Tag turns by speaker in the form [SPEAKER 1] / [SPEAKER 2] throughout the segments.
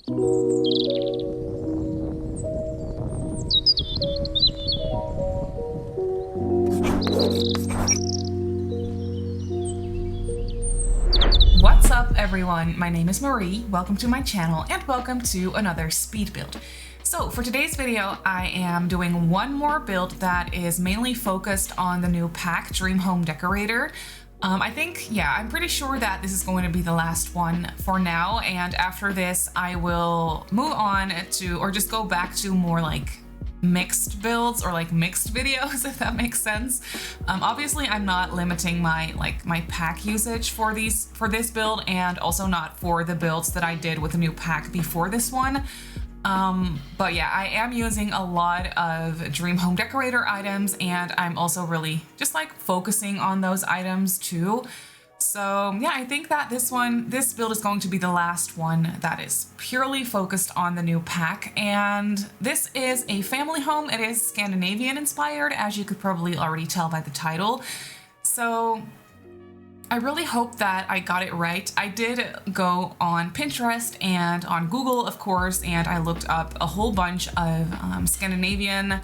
[SPEAKER 1] What's up everyone, my name is Marie, welcome to my channel and welcome to another speed build. So for today's video, I am doing one more build that is mainly focused on the new pack Dream Home Decorator. I'm pretty sure that this is going to be the last one for now, and after this I will move on to, or just go back to more like mixed builds or like mixed videos, if that makes sense. Obviously I'm not limiting my pack usage for this build, and also not for the builds that I did with the new pack before this one. But yeah, I am using a lot of Dream Home Decorator items, and I'm also really just like focusing on those items too. So yeah, I think that this build is going to be the last one that is purely focused on the new pack. And this is a family home. It is Scandinavian inspired, as you could probably already tell by the title. So I really hope that I got it right. I did go on Pinterest and on Google, of course, and I looked up a whole bunch of Scandinavian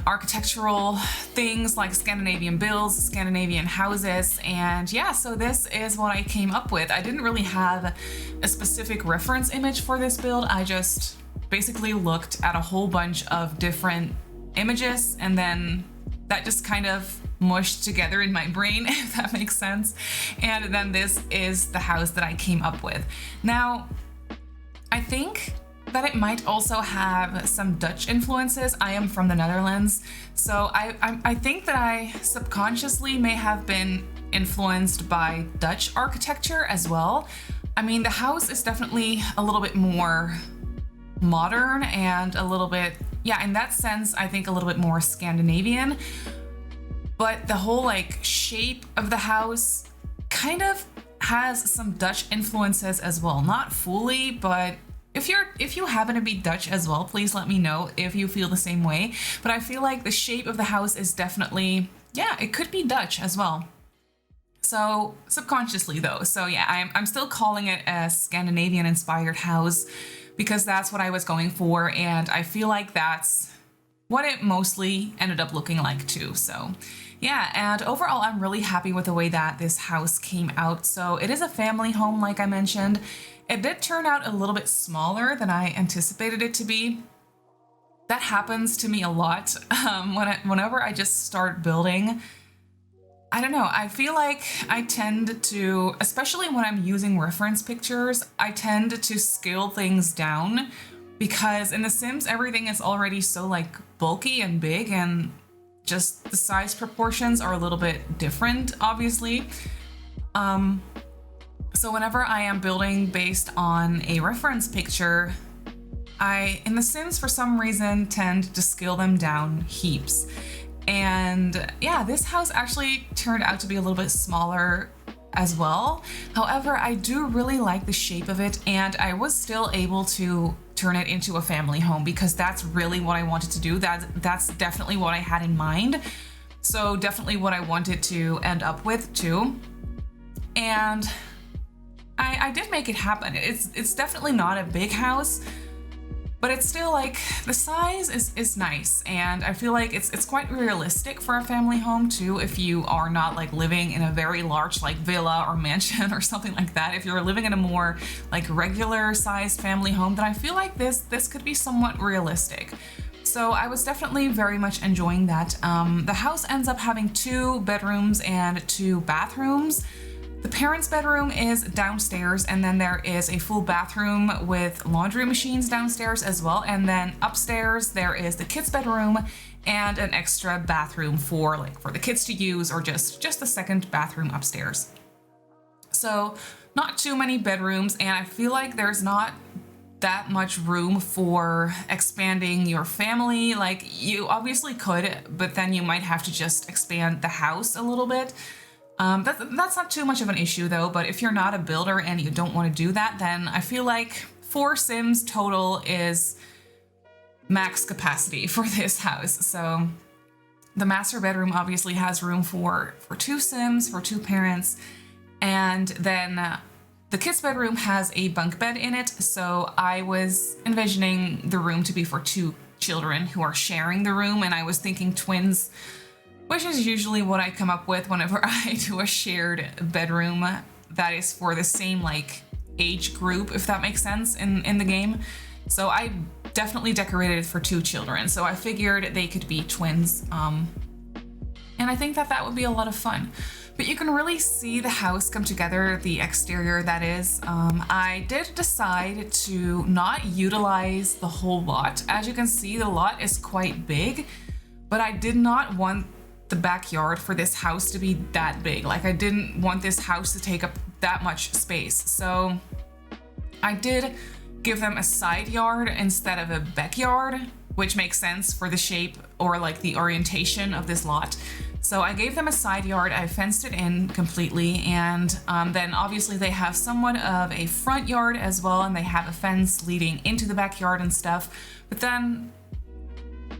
[SPEAKER 1] architectural things like Scandinavian builds, Scandinavian houses, and yeah, so this is what I came up with. I didn't really have a specific reference image for this build. I just basically looked at a whole bunch of different images, and then that just kind of mushed together in my brain, if that makes sense. And then this is the house that I came up with. Now, I think that it might also have some Dutch influences. I am from the Netherlands, so I think that I subconsciously may have been influenced by Dutch architecture as well. I mean, the house is definitely a little bit more modern and a little bit, yeah, in that sense, I think a little bit more Scandinavian. But the whole like shape of the house kind of has some Dutch influences as well. Not fully, but if you happen to be Dutch as well, please let me know if you feel the same way. But I feel like the shape of the house is definitely, yeah, it could be Dutch as well. So subconsciously though. So yeah, I'm still calling it a Scandinavian inspired house because that's what I was going for, and I feel like that's what it mostly ended up looking like too. So yeah, and overall I'm really happy with the way that this house came out. So it is a family home, like I mentioned. It did turn out a little bit smaller than I anticipated it to be. That happens to me a lot whenever I just start building. I don't know, I feel like I tend to, especially when I'm using reference pictures, I tend to scale things down because in The Sims everything is already so like bulky and big, and just the size proportions are a little bit different, obviously. So whenever I am building based on a reference picture, I, in The Sims, for some reason, tend to scale them down heaps. And yeah, this house actually turned out to be a little bit smaller as well. However, I do really like the shape of it, and I was still able to turn it into a family home because that's really what I wanted to do. That's definitely what I had in mind. So definitely what I wanted to end up with too. And I did make it happen. It's definitely not a big house, but it's still like the size is nice, and I feel like it's quite realistic for a family home too. If you are not like living in a very large like villa or mansion or something like that, if you're living in a more like regular sized family home, then I feel like this could be somewhat realistic. So I was definitely very much enjoying that. The house ends up having 2 bedrooms and 2 bathrooms. The parents' bedroom is downstairs, and then there is a full bathroom with laundry machines downstairs as well. And then upstairs there is the kids' bedroom and an extra bathroom for the kids to use, or just the second bathroom upstairs. So not too many bedrooms, and I feel like there's not that much room for expanding your family. Like, you obviously could, but then you might have to just expand the house a little bit. That's not too much of an issue though, but if you're not a builder and you don't want to do that, then I feel like 4 Sims total is max capacity for this house. So the master bedroom obviously has room for 2 Sims, for 2 parents, and then The kids' bedroom has a bunk bed in it, so I was envisioning the room to be for 2 children who are sharing the room, and I was thinking twins, which is usually what I come up with whenever I do a shared bedroom that is for the same like age group, if that makes sense, in the game. So I definitely decorated it for 2 children, so I figured they could be twins, and I think that that would be a lot of fun. But you can really see the house come together, the exterior that is. I did decide to not utilize the whole lot. As you can see, the lot is quite big, but I did not want the backyard for this house to be that big. Like, I didn't want this house to take up that much space. So I did give them a side yard instead of a backyard, which makes sense for the shape or like the orientation of this lot. So I gave them a side yard, I fenced it in completely, and then obviously they have somewhat of a front yard as well, and they have a fence leading into the backyard and stuff. But then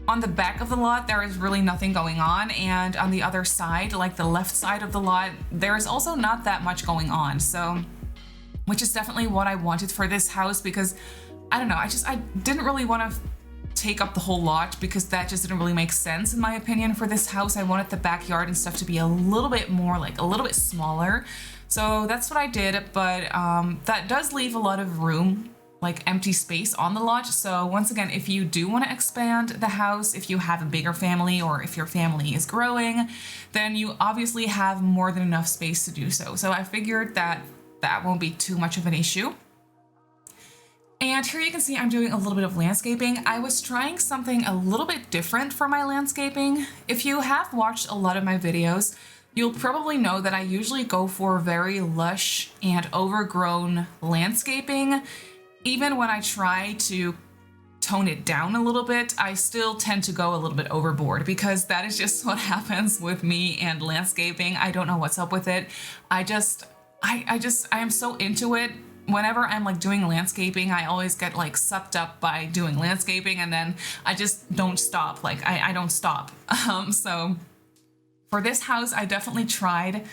[SPEAKER 1] on the back of the lot, there is really nothing going on, and on the other side, like the left side of the lot, there is also not that much going on. So, which is definitely what I wanted for this house, because I don't know, I didn't really want to take up the whole lot, because that just didn't really make sense in my opinion for this house. I wanted the backyard and stuff to be a little bit more, like a little bit smaller. So that's what I did, but that does leave a lot of room, like empty space on the lot. So once again, if you do want to expand the house, if you have a bigger family or if your family is growing, then you obviously have more than enough space to do so. So I figured that that won't be too much of an issue. And here you can see I'm doing a little bit of landscaping. I was trying something a little bit different for my landscaping. If you have watched a lot of my videos, you'll probably know that I usually go for very lush and overgrown landscaping. Even when I try to tone it down a little bit, I still tend to go a little bit overboard, because that is just what happens with me and landscaping. I don't know what's up with it. I am so into it. Whenever I'm like doing landscaping, I always get like sucked up by doing landscaping, and then I just don't stop. Like I don't stop. So for this house, I definitely tried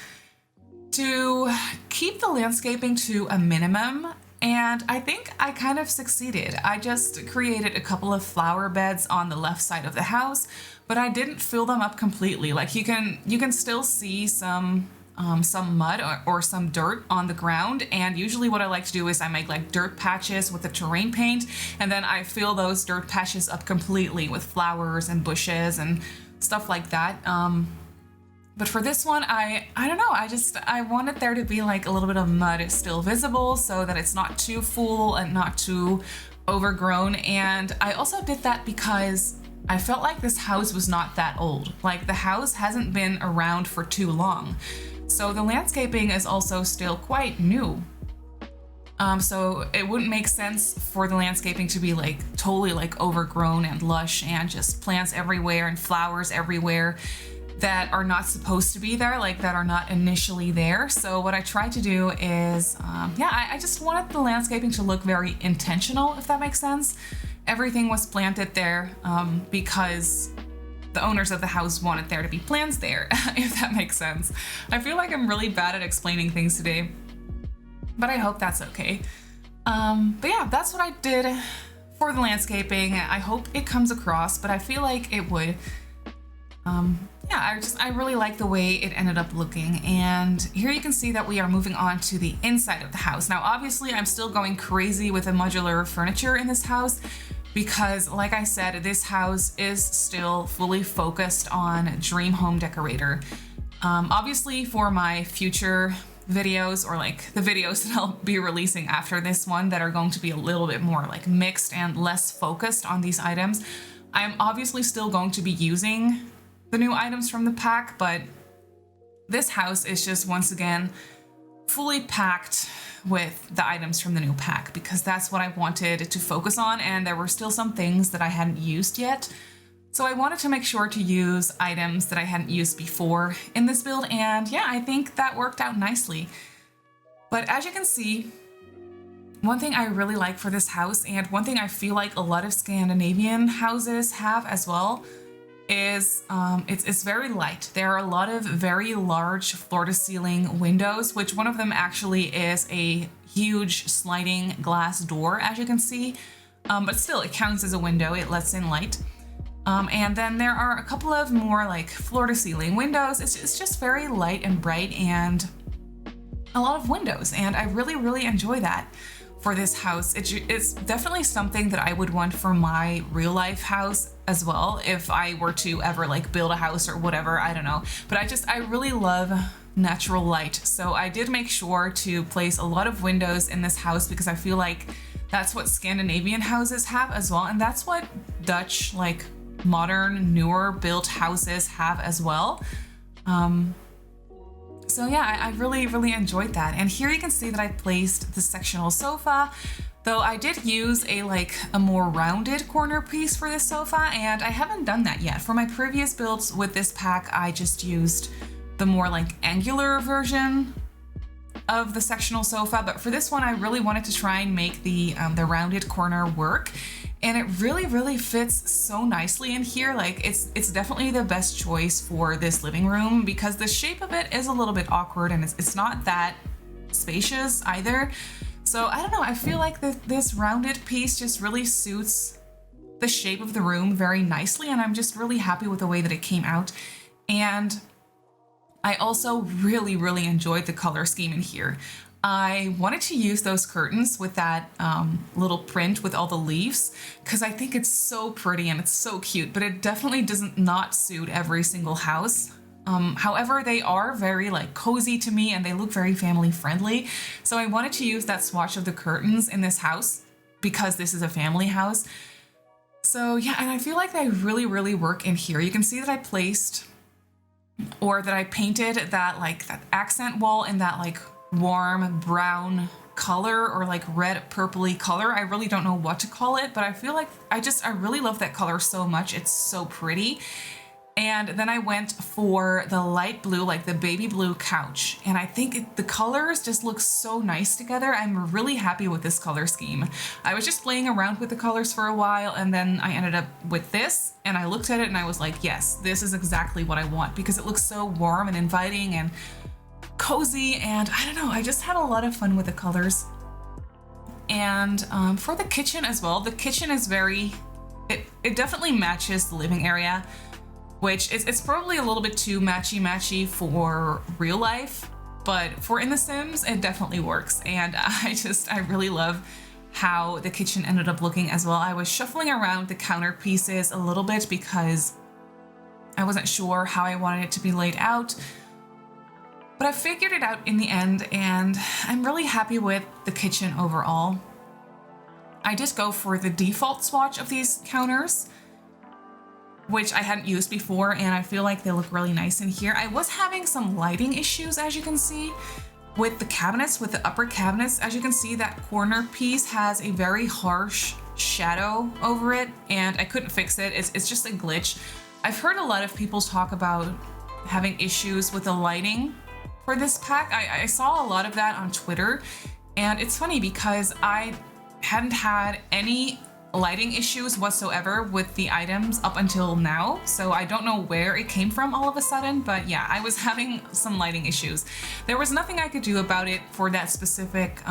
[SPEAKER 1] to keep the landscaping to a minimum, and I think I kind of succeeded. I just created a couple of flower beds on the left side of the house, but I didn't fill them up completely. Like you can still see some mud or some dirt on the ground, and usually what I like to do is I make like dirt patches with the terrain paint, and then I fill those dirt patches up completely with flowers and bushes and stuff like that. But for this one, I don't know, I wanted there to be like a little bit of mud still visible so that it's not too full and not too overgrown. And I also did that because I felt like this house was not that old. Like the house hasn't been around for too long. So the landscaping is also still quite new. So it wouldn't make sense for the landscaping to be like totally like overgrown and lush and just plants everywhere and flowers everywhere that are not supposed to be there, like that are not initially there. So what I tried to do is, I just wanted the landscaping to look very intentional, if that makes sense. Everything was planted there because the owners of the house wanted there to be plants there, if that makes sense. I feel like I'm really bad at explaining things today, but I hope that's okay. But yeah, that's what I did for the landscaping. I hope it comes across, but I feel like it would. I really like the way it ended up looking. And here you can see that we are moving on to the inside of the house. Now, obviously, I'm still going crazy with the modular furniture in this house, because like I said, this house is still fully focused on Dream Home Decorator. Obviously for my future videos, or like the videos that I'll be releasing after this one that are going to be a little bit more like mixed and less focused on these items, I'm obviously still going to be using the new items from the pack, but this house is just once again fully packed with the items from the new pack, because that's what I wanted to focus on, and there were still some things that I hadn't used yet. So I wanted to make sure to use items that I hadn't used before in this build, and yeah, I think that worked out nicely. But as you can see, one thing I really like for this house, and one thing I feel like a lot of Scandinavian houses have as well, is it's very light. There are a lot of very large floor-to-ceiling windows, which one of them actually is a huge sliding glass door, as you can see, but still it counts as a window. It lets in light. And then there are a couple of more like floor to ceiling windows. It's just very light and bright and a lot of windows. And I really enjoy that for this house. It's definitely something that I would want for my real life house as well, if I were to ever like build a house or whatever, I don't know. But I really love natural light. So I did make sure to place a lot of windows in this house because I feel like that's what Scandinavian houses have as well. And that's what Dutch, like modern, newer built houses have as well. So yeah, I really enjoyed that. And here you can see that I placed the sectional sofa, though I did use a more rounded corner piece for this sofa, and I haven't done that yet. For my previous builds with this pack, I just used the more like angular version of the sectional sofa, but for this one, I really wanted to try and make the rounded corner work. And it really fits so nicely in here. Like it's definitely the best choice for this living room because the shape of it is a little bit awkward and it's not that spacious either. So I don't know, I feel like this rounded piece just really suits the shape of the room very nicely, and I'm just really happy with the way that it came out. And I also really enjoyed the color scheme in here. I wanted to use those curtains with that little print with all the leaves because I think it's so pretty and it's so cute, but it definitely doesn't not suit every single house. However, they are very like cozy to me and they look very family friendly. So I wanted to use that swatch of the curtains in this house because this is a family house. So yeah, and I feel like they really work in here. You can see that I placed or that I painted that accent wall in that like warm brown color or like red purpley color. I really don't know what to call it, but I feel like I really love that color so much. It's so pretty. And then I went for the light blue, like the baby blue couch. And I think the colors just look so nice together. I'm really happy with this color scheme. I was just playing around with the colors for a while and then I ended up with this and I looked at it and I was like, yes, this is exactly what I want because it looks so warm and inviting and cozy, and I don't know, I just had a lot of fun with the colors. And for the kitchen as well, the kitchen is it definitely matches the living area, which it's probably a little bit too matchy for real life, but for in The Sims, it definitely works. And I really love how the kitchen ended up looking as well. I was shuffling around the counter pieces a little bit because I wasn't sure how I wanted it to be laid out. But I figured it out in the end, and I'm really happy with the kitchen overall. I did go for the default swatch of these counters, which I hadn't used before, and I feel like they look really nice in here. I was having some lighting issues, as you can see, with the cabinets, with the upper cabinets. As you can see, that corner piece has a very harsh shadow over it, and I couldn't fix it. It's just a glitch. I've heard a lot of people talk about having issues with the lighting for this pack. I saw a lot of that on Twitter, and it's funny because I hadn't had any lighting issues whatsoever with the items up until now, so I don't know where it came from all of a sudden, but yeah, I was having some lighting issues. There was nothing I could do about it for that specific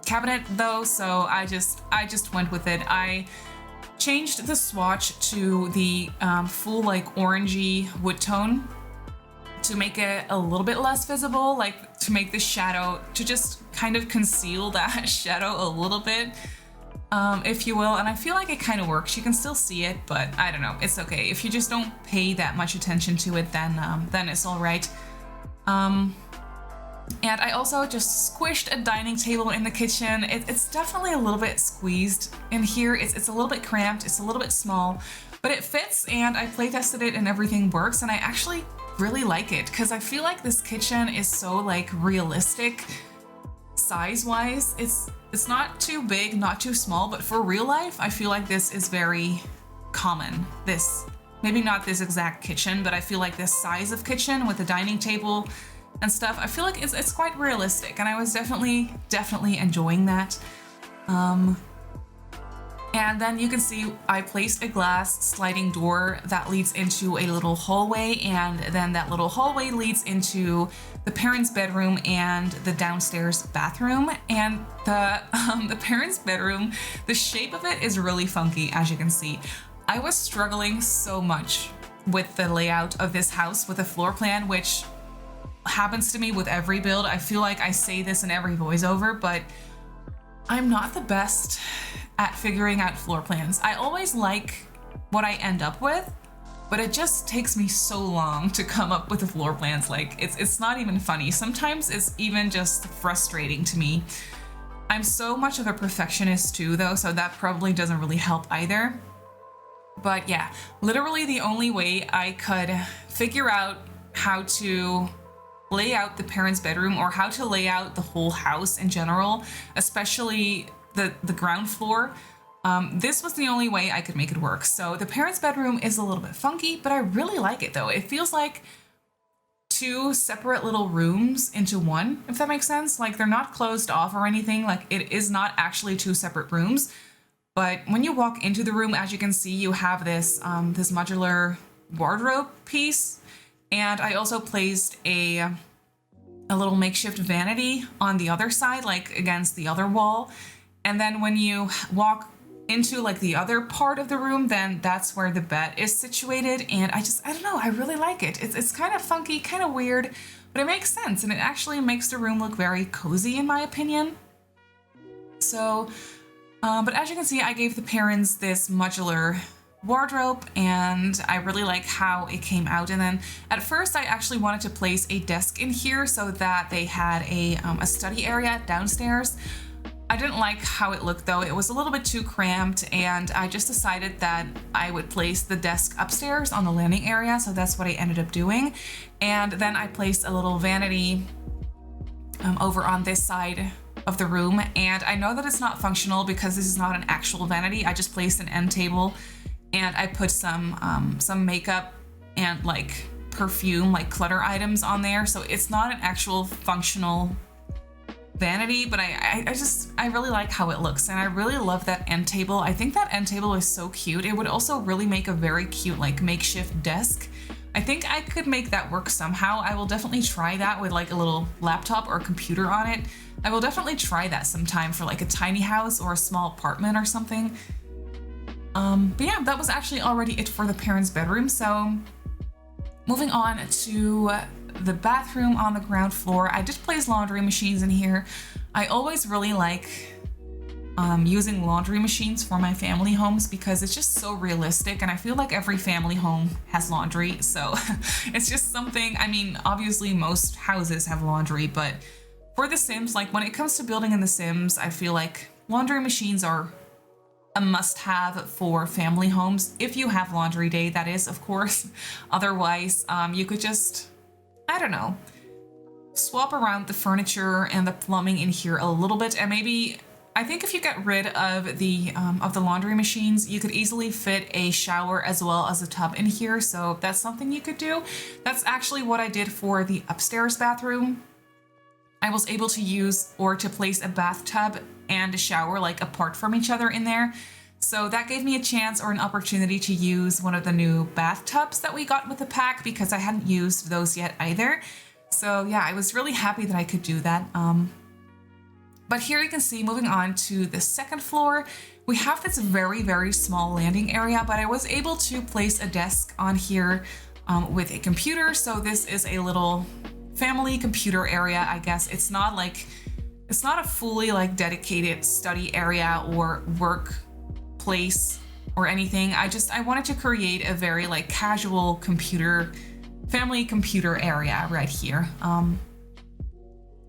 [SPEAKER 1] cabinet though, so I just went with it. I changed the swatch to the full like orangey wood tone to make it a little bit less visible, like to make the shadow, to just kind of conceal that shadow a little bit, if you will. And I feel like it kind of works. You can still see it, but I don't know, it's okay. If you just don't pay that much attention to it, then it's all right. And I also just squished a dining table in the kitchen. It's definitely a little bit squeezed in here. It's a little bit cramped, it's a little bit small, but it fits, and I play tested it and everything works, and I actually really like it because I feel like this kitchen is so like realistic size wise. It's not too big, not too small, but for real life, I feel like this is very common. This, maybe not this exact kitchen, but I feel like this size of kitchen with the dining table and stuff, I feel like it's quite realistic, and I was definitely enjoying that. And then you can see I placed a glass sliding door that leads into a little hallway, and then that little hallway leads into the parents' bedroom and the downstairs bathroom. And the parents' bedroom, the shape of it is really funky, as you can see. I was struggling so much with the layout of this house with a floor plan, which happens to me with every build. I feel like I say this in every voiceover, but I'm not the best at figuring out floor plans. I always like what I end up with, but it just takes me so long to come up with the floor plans. Like it's not even funny. Sometimes it's even just frustrating to me. I'm so much of a perfectionist too though, so that probably doesn't really help either. But yeah, literally the only way I could figure out how to lay out the parents' bedroom or how to lay out the whole house in general, especially the ground floor, this was the only way I could make it work. So the parents' bedroom is a little bit funky, but I really like it though. It feels like two separate little rooms into one, if that makes sense. Like they're not closed off or anything. Like it is not actually two separate rooms. But when you walk into the room, as you can see, you have this this modular wardrobe piece. And I also placed a little makeshift vanity on the other side, like against the other wall. And then when you walk into like the other part of the room, then that's where the bed is situated. And I don't know, I really like it. It's kind of funky, kind of weird, but it makes sense. And it actually makes the room look very cozy in my opinion. So, but as you can see, I gave the parents this modular wardrobe and I really like how it came out. And then at first I actually wanted to place a desk in here so that they had a study area downstairs. I didn't like how it looked though. It was a little bit too cramped and I just decided that I would place the desk upstairs on the landing area. So that's what I ended up doing. And then I placed a little vanity over on this side of the room. And I know that it's not functional because this is not an actual vanity. I just placed an end table and I put some makeup and like perfume, like clutter items on there. So it's not an actual functional vanity, but I really like how it looks and I really love that end table. I think that end table is so cute. It would also really make a very cute like makeshift desk. I think I could make that work somehow. I will definitely try that with like a little laptop or computer on it. I will definitely try that sometime for like a tiny house or a small apartment or something. But yeah, that was actually already it for the parents' bedroom. So moving on to the bathroom on the ground floor, I did place laundry machines in here. I always really like using laundry machines for my family homes because it's just so realistic and I feel like every family home has laundry. So it's just something, I mean, obviously most houses have laundry, but for The Sims, like when it comes to building in The Sims, I feel like laundry machines are a must-have for family homes. If you have laundry day, that is, of course. Otherwise, you could just, I don't know, swap around the furniture and the plumbing in here a little bit, and maybe I think if you get rid of the laundry machines, you could easily fit a shower as well as a tub in here. So that's something you could do. That's actually what I did for the upstairs bathroom. I was able to use or to place a bathtub and a shower like apart from each other in there. So that gave me a chance or an opportunity to use one of the new bathtubs that we got with the pack because I hadn't used those yet either. So yeah, I was really happy that I could do that. But here you can see, moving on to the second floor, we have this very, very small landing area, but I was able to place a desk on here with a computer. So this is a little family computer area, I guess. It's not a fully like dedicated study area or work place or anything. I wanted to create a very like casual family computer area right here.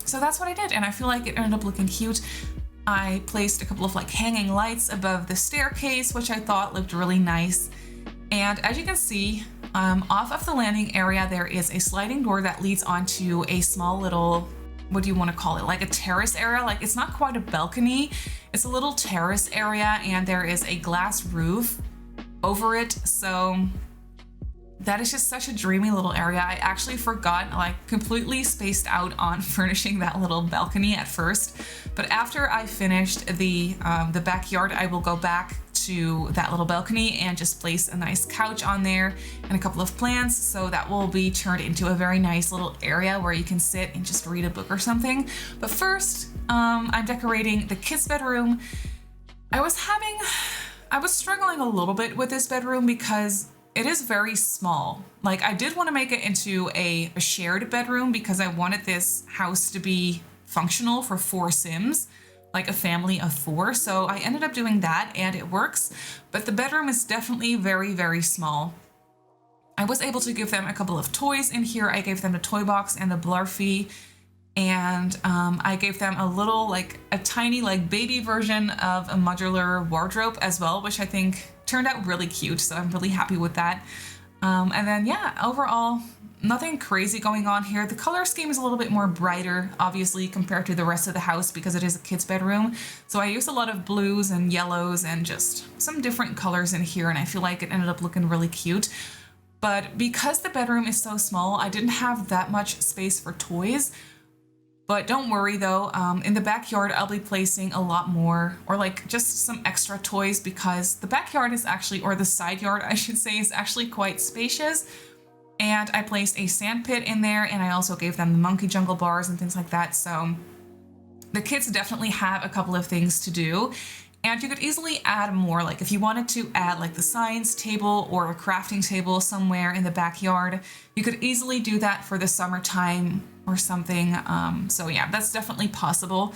[SPEAKER 1] So that's what I did, and I feel like it ended up looking cute. I placed a couple of like hanging lights above the staircase, which I thought looked really nice. And as you can see, off of the landing area, there is a sliding door that leads onto a small little, what do you want to call it? Like a terrace area. Like it's not quite a balcony. It's a little terrace area and there is a glass roof over it. So that is just such a dreamy little area. I actually forgot, like completely spaced out on furnishing that little balcony at first. But after I finished the backyard, I will go back to that little balcony and just place a nice couch on there and a couple of plants. So that will be turned into a very nice little area where you can sit and just read a book or something. But first, I'm decorating the kids' bedroom. I was struggling a little bit with this bedroom because it is very small. Like, I did want to make it into a shared bedroom because I wanted this house to be functional for 4 Sims, like a family of 4. So I ended up doing that and it works, but the bedroom is definitely very, very small. I was able to give them a couple of toys in here. I gave them the toy box and the Blarfy, and I gave them a little, like a tiny, like baby version of a modular wardrobe as well, which I think turned out really cute. So I'm really happy with that. And then, yeah, overall, nothing crazy going on here. The color scheme is a little bit more brighter, obviously, compared to the rest of the house because it is a kid's bedroom. So I used a lot of blues and yellows and just some different colors in here, and I feel like it ended up looking really cute. But because the bedroom is so small, I didn't have that much space for toys. But don't worry though, in the backyard, I'll be placing a lot more, or like just some extra toys, because the backyard is actually, or the side yard, I should say, is actually quite spacious. And I placed a sand pit in there, and I also gave them the monkey jungle bars and things like that. So the kids definitely have a couple of things to do. And you could easily add more, like if you wanted to add like the science table or a crafting table somewhere in the backyard, you could easily do that for the summertime or something. So yeah, that's definitely possible.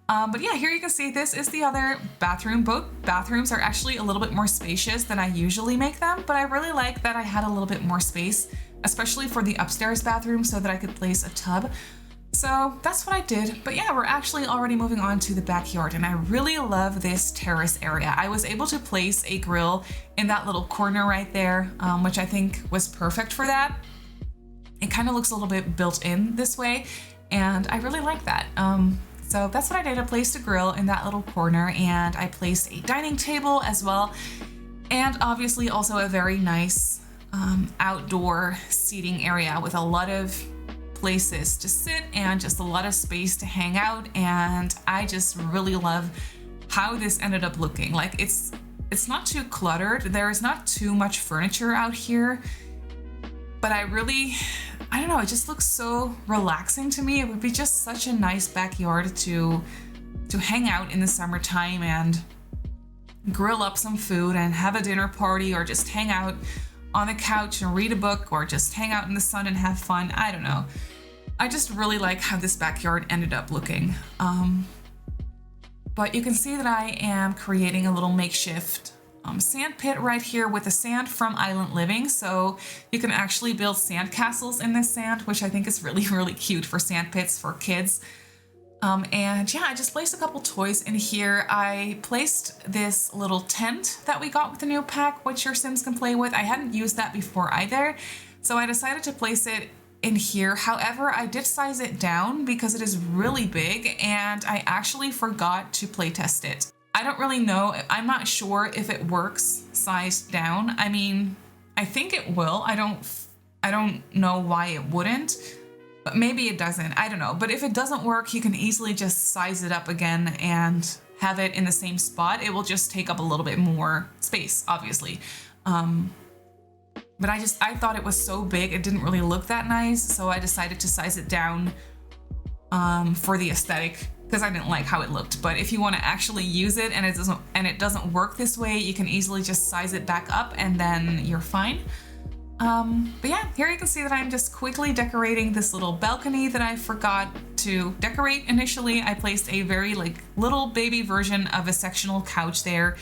[SPEAKER 1] But yeah, here you can see this is the other bathroom. Both bathrooms are actually a little bit more spacious than I usually make them, but I really like that I had a little bit more space, especially for the upstairs bathroom, so that I could place a tub. So that's what I did. But yeah, we're actually already moving on to the backyard, and I really love this terrace area. I was able to place a grill in that little corner right there, which I think was perfect for that. It kind of looks a little bit built in this way, and I really like that. So that's what I did. I placed a grill in that little corner, and I placed a dining table as well, and obviously also a very nice outdoor seating area with a lot of places to sit and just a lot of space to hang out. And I just really love how this ended up looking. Like, it's not too cluttered. There is not too much furniture out here, but I don't know, it just looks so relaxing to me. It would be just such a nice backyard to hang out in the summertime and grill up some food and have a dinner party, or just hang out on the couch and read a book, or just hang out in the sun and have fun. I don't know. I just really like how this backyard ended up looking. But you can see that I am creating a little makeshift sand pit right here with the sand from Island Living. So you can actually build sand castles in this sand, which I think is really, really cute for sand pits for kids. And yeah, I just placed a couple toys in here. I placed this little tent that we got with the new pack, which your Sims can play with. I hadn't used that before either, so I decided to place it in here. However, I did size it down because it is really big, and I actually forgot to play test it. I don't really know. I'm not sure if it works sized down. I mean, I think it will. I don't know why it wouldn't. But maybe it doesn't, I don't know. But if it doesn't work, you can easily just size it up again and have it in the same spot. It will just take up a little bit more space, obviously. But I thought it was so big, it didn't really look that nice. So I decided to size it down for the aesthetic, because I didn't like how it looked. But if you want to actually use it and it doesn't work this way, you can easily just size it back up and then you're fine. But yeah, here you can see that I'm just quickly decorating this little balcony that I forgot to decorate initially. I placed a very little baby version of a sectional couch there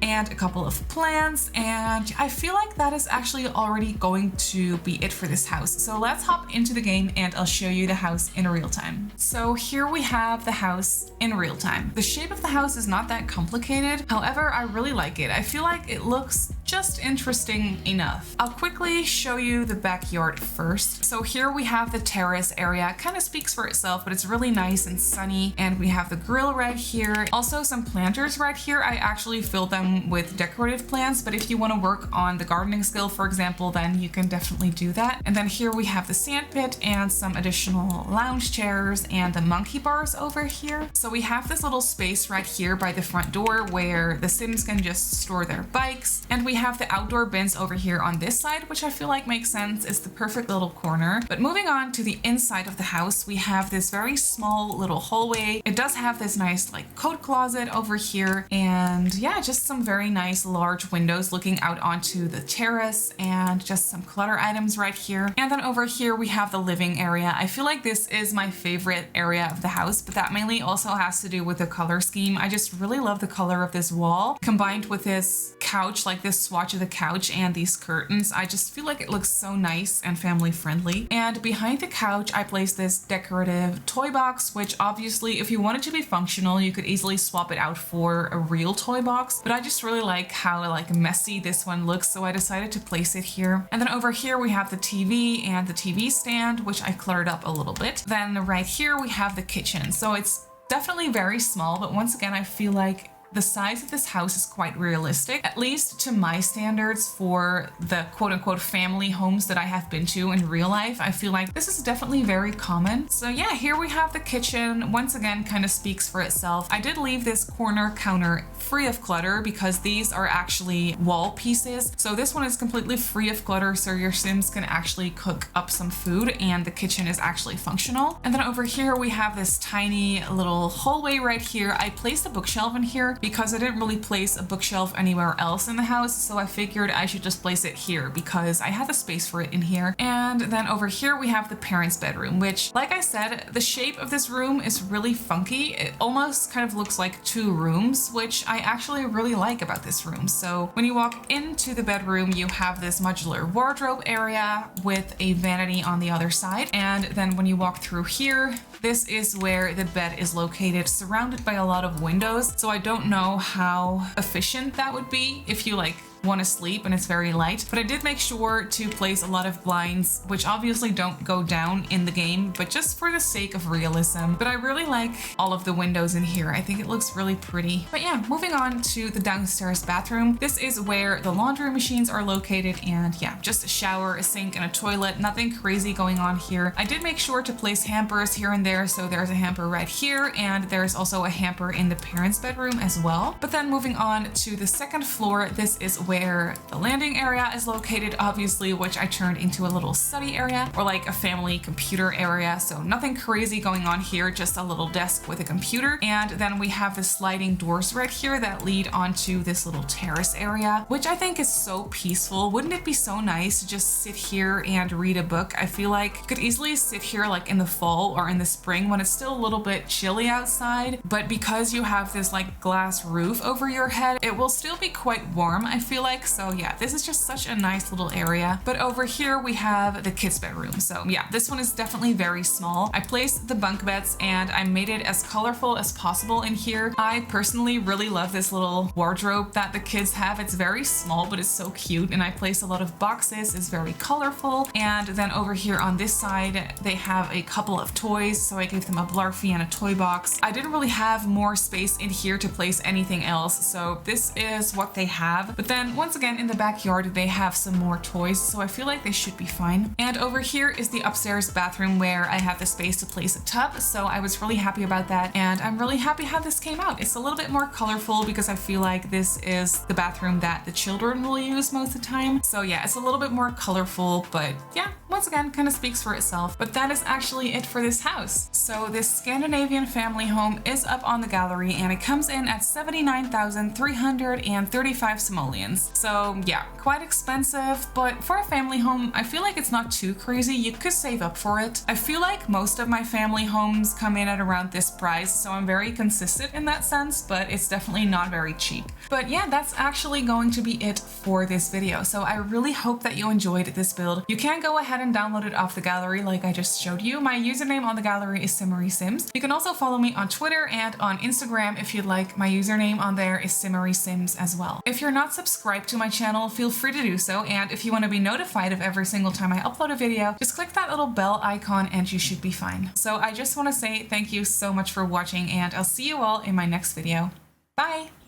[SPEAKER 1] and a couple of plants, and I feel like that is actually already going to be it for this house. So let's hop into the game and I'll show you the house in real time. So here we have the house in real time. The shape of the house is not that complicated. However, I really like it. I feel like it looks just interesting enough. I'll quickly show you the backyard first. So here we have the terrace area. It kind of speaks for itself, but it's really nice and sunny. And we have the grill right here. Also some planters right here. I actually filled them with decorative plants, but if you want to work on the gardening skill, for example, then you can definitely do that. And then here we have the sand pit and some additional lounge chairs and the monkey bars over here. So we have this little space right here by the front door where the Sims can just store their bikes. And we have the outdoor bins over here on this side, which I feel like makes sense. It's the perfect little corner. But moving on to the inside of the house, we have this very small little hallway. It does have this nice like coat closet over here. And yeah, just some very nice large windows looking out onto the terrace and just some clutter items right here. And then over here we have the living area. I feel like this is my favorite area of the house, but that mainly also has to do with the color scheme. I just really love the color of this wall combined with this couch, like this swatch of the couch and these curtains. I just feel like it looks so nice and family friendly. And behind the couch, I placed this decorative toy box, which obviously if you want it to be functional, you could easily swap it out for a real toy box. But I just really like how like messy this one looks, so I decided to place it here. And then over here we have the TV and the TV stand, which I cluttered up a little bit. Then right here we have the kitchen. So it's definitely very small, but once again, I feel like the size of this house is quite realistic, at least to my standards for the quote-unquote family homes that I have been to in real life. I feel like this is definitely very common. So yeah, here we have the kitchen. Once again, kind of speaks for itself. I did leave this corner counter free of clutter because these are actually wall pieces. So this one is completely free of clutter, so your Sims can actually cook up some food and the kitchen is actually functional. And then over here we have this tiny little hallway right here. I placed a bookshelf in here because I didn't really place a bookshelf anywhere else in the house, so I figured I should just place it here because I had the space for it in here. And then over here we have the parents' bedroom, which, like I said, the shape of this room is really funky. It almost kind of looks like two rooms, which I actually really like about this room. So when you walk into the bedroom, you have this modular wardrobe area with a vanity on the other side. And then when you walk through here, this is where the bed is located, surrounded by a lot of windows. So I don't know how efficient that would be if you like want to sleep and it's very light, but I did make sure to place a lot of blinds, which obviously don't go down in the game, but just for the sake of realism. But I really like all of the windows in here. I think it looks really pretty. But yeah, moving on to the downstairs bathroom. This is where the laundry machines are located, and yeah, just a shower, a sink, and a toilet. Nothing crazy going on here. I did make sure to place hampers here and there, so there's a hamper right here, and there's also a hamper in the parents' bedroom as well. But then moving on to the second floor, this is where the landing area is located, obviously, which I turned into a little study area or like a family computer area. So nothing crazy going on here, just a little desk with a computer. And then we have the sliding doors right here that lead onto this little terrace area, which I think is so peaceful. Wouldn't it be so nice to just sit here and read a book? I feel like you could easily sit here like in the fall or in the spring when it's still a little bit chilly outside, but because you have this like glass roof over your head, it will still be quite warm, I feel like. So yeah, this is just such a nice little area. But over here we have the kids' bedroom. So yeah, this one is definitely very small. I placed the bunk beds and I made it as colorful as possible in here. I personally really love this little wardrobe that the kids have. It's very small, but it's so cute. And I placed a lot of boxes. It's very colorful. And then over here on this side, they have a couple of toys. So I gave them a Blarfy and a toy box. I didn't really have more space in here to place anything else. So this is what they have. But then once again, in the backyard, they have some more toys, so I feel like they should be fine. And over here is the upstairs bathroom where I have the space to place a tub, so I was really happy about that, and I'm really happy how this came out. It's a little bit more colorful because I feel like this is the bathroom that the children will use most of the time. So yeah, it's a little bit more colorful, but yeah, once again, kind of speaks for itself. But that is actually it for this house. So this Scandinavian family home is up on the gallery, and it comes in at 79,335 simoleons. So yeah, quite expensive, but for a family home, I feel like it's not too crazy. You could save up for it. I feel like most of my family homes come in at around this price, so I'm very consistent in that sense, but it's definitely not very cheap. But yeah, that's actually going to be it for this video. So I really hope that you enjoyed this build. You can go ahead and download it off the gallery like I just showed you. My username on the gallery is Simmarysims. You can also follow me on Twitter and on Instagram if you'd like. My username on there is Simmarysims as well. If you're not subscribed subscribe to my channel, feel free to do so. And if you want to be notified of every single time I upload a video, just click that little bell icon and you should be fine. So I just want to say thank you so much for watching, and I'll see you all in my next video. Bye!